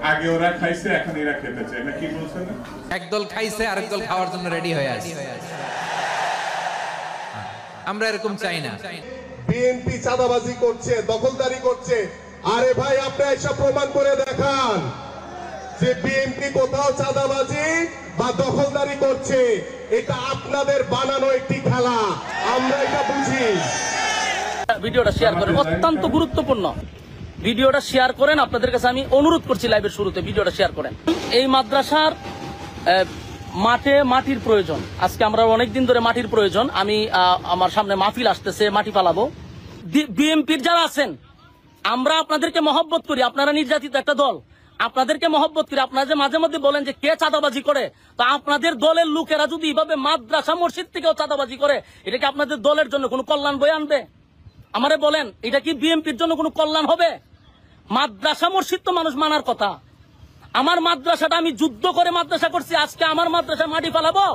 আগে ওরা খাইছে এখন এরা খেতে চায় না, কি বলছেন? একদল খাইছে আরেক দল খাওয়ার জন্য রেডি হয়ে আছে। আমরা এরকম চাই না। বিএনপি চাঁদাবাজি করছে, দখলদারি করছে। আরে ভাই, আপনি এসব প্রমাণ করে দেখান যে বিএনপি কোথাও চাঁদাবাজি বা দখলদারি করছে। এটা আপনাদের বানানো একটি খেলা, আমরা এটা বুঝি। ভিডিওটা শেয়ার করেন, অত্যন্ত গুরুত্বপূর্ণ। ভিডিওটা শেয়ার করেন, আপনাদের কাছে আমি অনুরোধ করছি লাইভের শুরুতে ভিডিওটা শেয়ার করেন। এই মাদ্রাসার মাঠে মাটির প্রয়োজন, আজকে আমরা অনেকদিন ধরে মাটির প্রয়োজন। আমি আমার সামনে মাহফিল আসতেছে, মাটি ফালাবো। বিএনপির যারা আছেন, আমরা আপনাদেরকে মহব্বত করি, আপনারা নির্যাতিত একটা দল, আপনাদেরকে মহব্বত করি। আপনারা যে মাঝে মধ্যে বলেন যে কে চাঁদাবাজি করে, তো আপনাদের দলের লোকেরা যদি এইভাবে মাদ্রাসা মসজিদ থেকেও চাঁদাবাজি করে, এটা কি আপনাদের দলের জন্য কোনো কল্যাণ বয়ে আনবে? আমারে বলেন, এটা কি বিএনপির জন্য কোনো কল্যাণ হবে? মাদ্রাসা মসজিদ তো মানুষ মানার কথা। আমার মাদ্রাসাটা আমি যুদ্ধ করে মাদ্রাসা করছি, আজকে আমার মাদ্রাসা মাটি ফেলাবো?